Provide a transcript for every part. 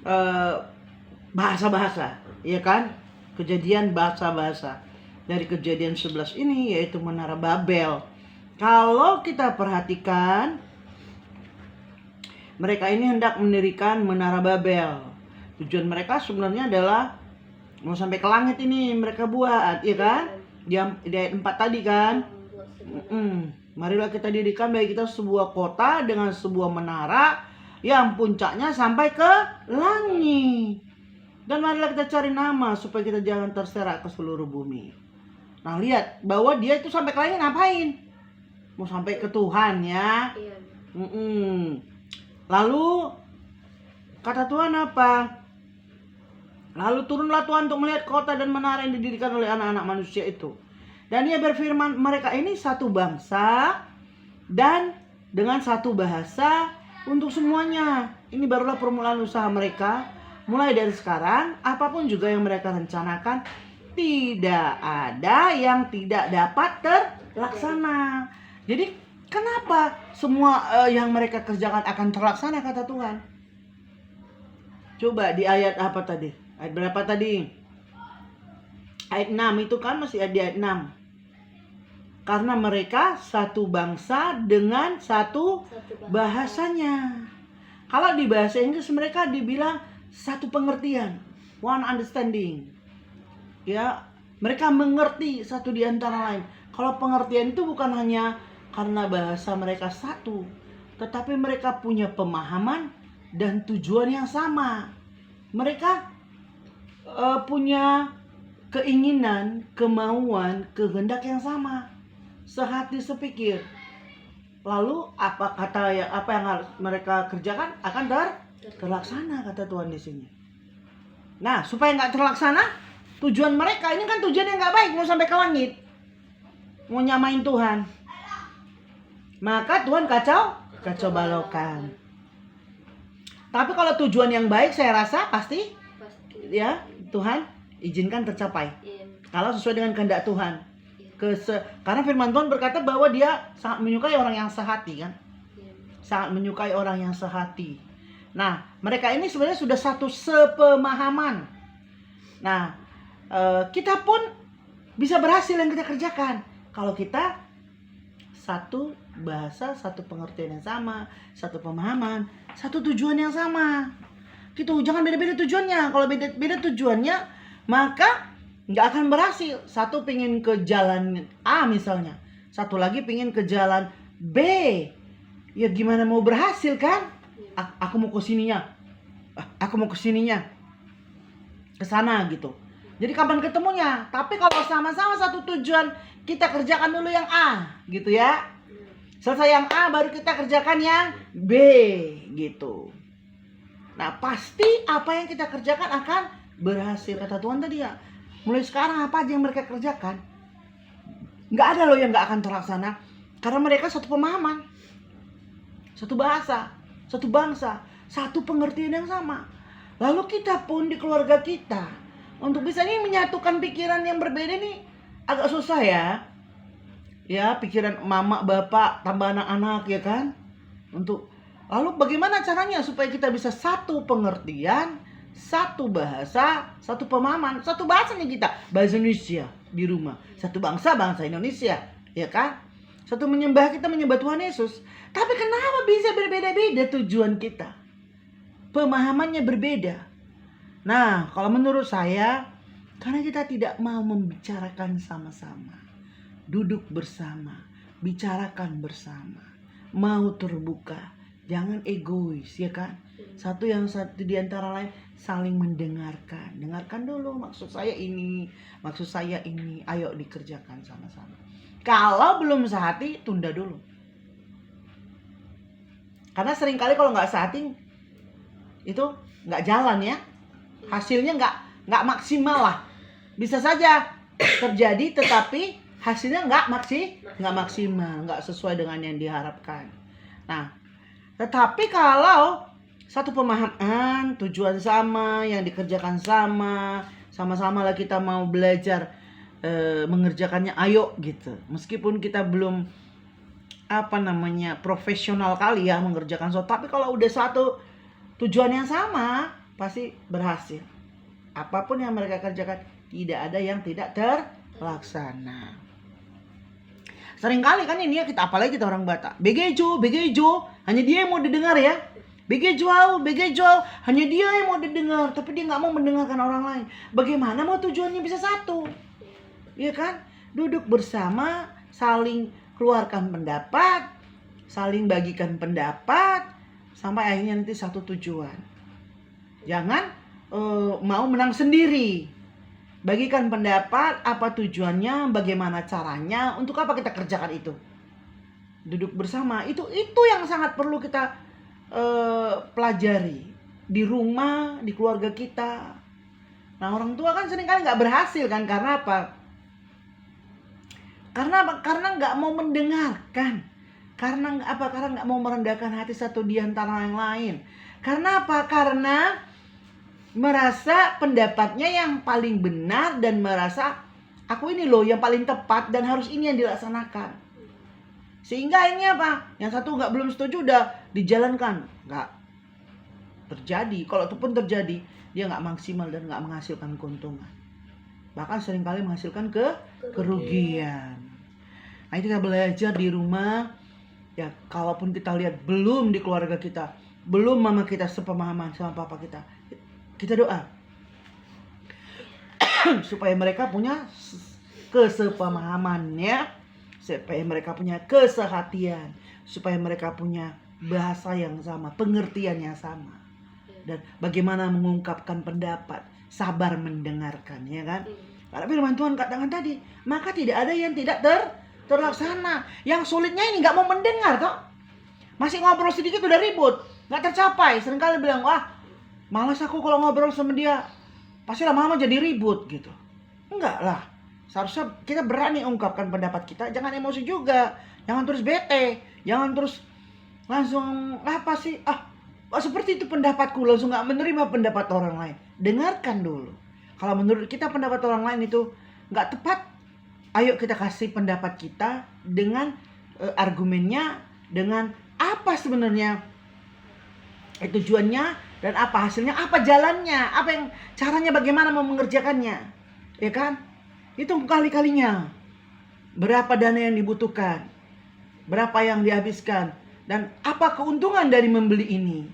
eh, bahasa-bahasa, ya kan? Kejadian bahasa-bahasa. Dari kejadian 11 ini yaitu Menara Babel. Kalau kita perhatikan, mereka ini hendak mendirikan Menara Babel. Tujuan mereka sebenarnya adalah mau sampai ke langit ini mereka buat, ya kan? Di ayat 4 tadi kan. Marilah kita dirikan bagi kita sebuah kota dengan sebuah menara yang puncaknya sampai ke langit. Dan marilah kita cari nama supaya kita jangan terserak ke seluruh bumi. Nah, lihat bahwa dia itu sampai ke langit ngapain? Mau sampai ke Tuhan ya. Lalu kata Tuhan apa? Lalu turunlah Tuhan untuk melihat kota dan menara yang didirikan oleh anak-anak manusia itu. Dan ia berfirman, mereka ini satu bangsa dan dengan satu bahasa untuk semuanya. Ini barulah permulaan usaha mereka. Mulai dari sekarang, apapun juga yang mereka rencanakan, tidak ada yang tidak dapat terlaksana. Jadi kenapa semua yang mereka kerjakan akan terlaksana, kata Tuhan? Coba di ayat apa tadi? Ayat berapa tadi? Ayat 6 itu kan masih ada di ayat 6. Karena mereka satu bangsa dengan satu bahasanya. Kalau di bahasa Inggris mereka dibilang satu pengertian, one understanding. Ya, mereka mengerti satu di antara lain. Kalau pengertian itu bukan hanya karena bahasa mereka satu, tetapi mereka punya pemahaman dan tujuan yang sama. Mereka punya keinginan, kemauan, kehendak yang sama, sehati sepikir. Lalu apa yang harus mereka kerjakan akan terlaksana, kata Tuhan di sini. Nah, supaya nggak terlaksana, tujuan mereka ini kan tujuan yang nggak baik, mau sampai ke langit, mau nyamain Tuhan. Maka Tuhan kacau balokan. Tapi kalau tujuan yang baik, saya rasa pasti ya Tuhan izinkan tercapai. Kalau sesuai dengan kehendak Tuhan. Karena firman Tuhan berkata bahwa dia sangat menyukai orang yang sehati kan. Sangat menyukai orang yang sehati. Nah, mereka ini sebenarnya sudah satu sepemahaman. Nah, kita pun bisa berhasil yang kita kerjakan kalau kita satu bahasa, satu pengertian yang sama, satu pemahaman, satu tujuan yang sama. Gitu, jangan beda-beda tujuannya. Kalau beda tujuannya, maka nggak akan berhasil. Satu pingin ke jalan A misalnya, satu lagi pingin ke jalan B. Ya gimana mau berhasil kan? Aku mau ke sininya, aku mau ke sininya, ke sana gitu. Jadi kapan ketemunya? Tapi kalau sama-sama satu tujuan, kita kerjakan dulu yang A gitu ya. Selesai yang A baru kita kerjakan yang B gitu. Nah, pasti apa yang kita kerjakan akan berhasil, kata Tuhan tadi ya. Mulai sekarang apa aja yang mereka kerjakan, nggak ada loh yang nggak akan terlaksana. Karena mereka satu pemahaman, satu bahasa, satu bangsa, satu pengertian yang sama. Lalu kita pun di keluarga kita, untuk bisa nih menyatukan pikiran yang berbeda nih agak susah ya. Ya, pikiran mama, bapak, tambah anak-anak ya kan. Lalu bagaimana caranya supaya kita bisa satu pengertian, satu bahasa, satu pemahaman, satu bahasa nih kita, bahasa Indonesia di rumah, satu bangsa Indonesia, ya kan? Satu menyembah, kita menyembah Tuhan Yesus. Tapi kenapa bisa berbeda-beda tujuan kita? Pemahamannya berbeda. Nah, kalau menurut saya, karena kita tidak mau membicarakan sama-sama, duduk bersama, bicarakan bersama, mau terbuka, jangan egois ya kan. Satu di antara lain saling mendengarkan. Dengarkan dulu, maksud saya ini, ayo dikerjakan sama-sama. Kalau belum sehati, tunda dulu. Karena seringkali kalau nggak sehati, itu nggak jalan ya. Hasilnya nggak maksimal lah. Bisa saja terjadi, tetapi hasilnya nggak maksimal, nggak sesuai dengan yang diharapkan. Nah, tetapi kalau satu pemahaman, tujuan sama, yang dikerjakan sama-sama lah kita mau belajar mengerjakannya, ayo gitu. Meskipun kita belum profesional kali ya mengerjakan sesuatu, tapi kalau udah satu tujuan yang sama, pasti berhasil. Apapun yang mereka kerjakan, tidak ada yang tidak terlaksana. Seringkali kan ini ya, kita apalagi kita orang Batak, begejo, hanya dia yang mau didengar ya. Begejo, hanya dia yang mau didengar, tapi dia nggak mau mendengarkan orang lain. Bagaimana mau tujuannya bisa satu? Iya kan? Duduk bersama, saling keluarkan pendapat, saling bagikan pendapat, sampai akhirnya nanti satu tujuan. Jangan mau menang sendiri. Bagikan pendapat, apa tujuannya, bagaimana caranya, untuk apa kita kerjakan itu. Duduk bersama, itu yang sangat perlu kita pelajari di rumah, di keluarga kita. Nah, orang tua kan seringkali nggak berhasil kan, karena apa? Karena nggak mau mendengarkan. Karena apa? Karena nggak mau merendahkan hati satu di antara yang lain. Karena apa? Karena merasa pendapatnya yang paling benar dan merasa aku ini loh yang paling tepat dan harus ini yang dilaksanakan. Sehingga ini apa? Yang satu belum setuju udah dijalankan. Nggak terjadi. Kalau itu pun terjadi, dia nggak maksimal dan nggak menghasilkan keuntungan. Bahkan seringkali menghasilkan kerugian. Nah, itu kita belajar di rumah. Ya, kalaupun kita lihat belum di keluarga kita, belum mama kita sepemahaman sama papa kita doa supaya mereka punya kesepemahaman ya, supaya mereka punya kesehatian, supaya mereka punya bahasa yang sama, pengertian yang sama, dan bagaimana mengungkapkan pendapat, sabar mendengarkan, ya kan? Karena firman Tuhan katakan tadi, maka tidak ada yang tidak terlaksana. Yang sulitnya ini nggak mau mendengar toh, masih ngobrol sedikit udah ribut, nggak tercapai. Seringkali bilang, wah malas aku kalau ngobrol sama dia, pasti lama-lama jadi ribut gitu. Enggak lah, seharusnya kita berani ungkapkan pendapat kita, jangan emosi juga, jangan terus bete, jangan terus langsung apa sih, seperti itu pendapatku, langsung nggak menerima pendapat orang lain. Dengarkan dulu. Kalau menurut kita pendapat orang lain itu nggak tepat, ayo kita kasih pendapat kita dengan argumennya, dengan apa sebenarnya tujuannya, dan apa hasilnya, apa jalannya, apa yang caranya, bagaimana mau mengerjakannya, ya kan? Itu kali-kalinya berapa dana yang dibutuhkan, berapa yang dihabiskan, dan apa keuntungan dari membeli ini,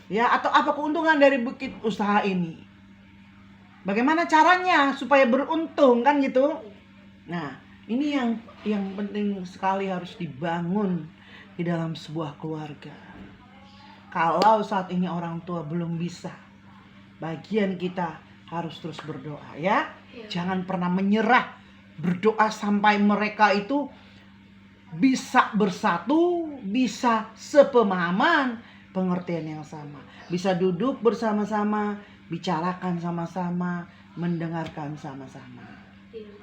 ya, atau apa keuntungan dari bukit usaha ini, bagaimana caranya supaya beruntung, kan gitu. Nah, ini yang penting sekali harus dibangun di dalam sebuah keluarga. Kalau saat ini orang tua belum bisa, bagian kita harus terus berdoa ya. Jangan pernah menyerah. Berdoa sampai mereka itu bisa bersatu, bisa sepemahaman, pengertian yang sama. Bisa duduk bersama-sama, bicarakan sama-sama, mendengarkan sama-sama.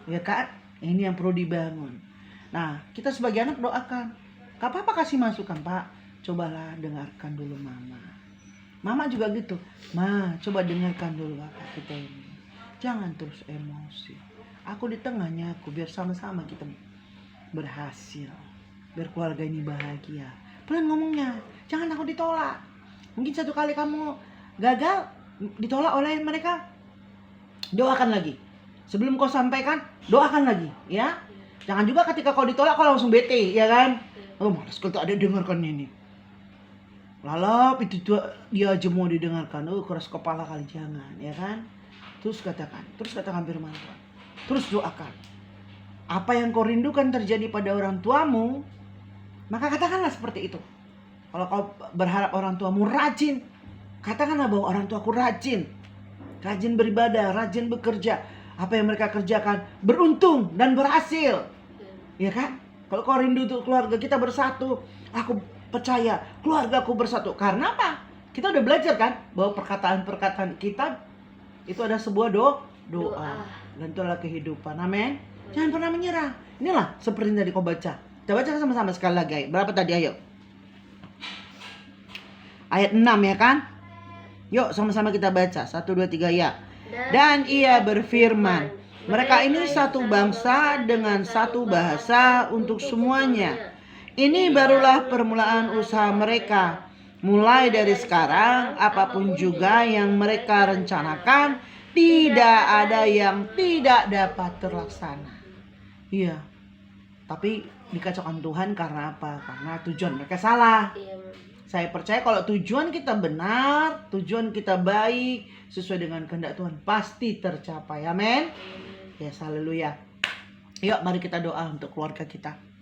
Ya kan? Ini yang perlu dibangun. Nah, kita sebagai anak doakan. Gak apa-apa kasih masukan, Pak. Cobalah dengarkan dulu mama. Mama juga gitu. Ma, coba dengarkan dulu kakak kita ini. Jangan terus emosi. Aku di tengahnya aku, biar sama-sama kita berhasil. Biar keluarga ini bahagia. Pelan ngomongnya. Jangan takut ditolak. Mungkin satu kali kamu gagal, ditolak oleh mereka, doakan lagi. Sebelum kau sampaikan, doakan lagi. Ya. Jangan juga ketika kau ditolak kau langsung bete, ya kan? Oh, malas kalau tak ada dengarkan ini. Lalap itu dia aja mau didengarkan. Oh, keras kepala kali, jangan, ya kan? Terus katakan firman Tuhan. Terus doakan. Apa yang kau rindukan terjadi pada orang tuamu, maka katakanlah seperti itu. Kalau kau berharap orang tuamu rajin, katakanlah bahwa orang tuaku rajin beribadah, rajin bekerja. Apa yang mereka kerjakan beruntung dan berhasil. Ya kan? Kalau kau rindu untuk keluarga kita bersatu, aku percaya keluargaku bersatu. Karena apa? Kita udah belajar kan bahwa perkataan-perkataan kita itu ada sebuah doa. Dan itu adalah kehidupan. Amin. Jangan pernah menyerah. Inilah seperti yang tadi kau baca. Kita baca sama-sama sekali lagi. Berapa tadi, ayo? Ayat 6 ya kan? Yuk sama-sama kita baca. 1, 2, 3 ya. Dan ia berfirman, mereka ini satu bangsa dengan satu bahasa untuk semuanya. Ini barulah permulaan usaha mereka. Mulai dari sekarang, apapun juga yang mereka rencanakan, tidak ada yang tidak dapat terlaksana. Iya, tapi dikacaukan Tuhan karena apa? Karena tujuan mereka salah. Saya percaya kalau tujuan kita benar, tujuan kita baik, sesuai dengan kehendak Tuhan, pasti tercapai. Amin. Ya, haleluya. Yuk, mari kita doa untuk keluarga kita.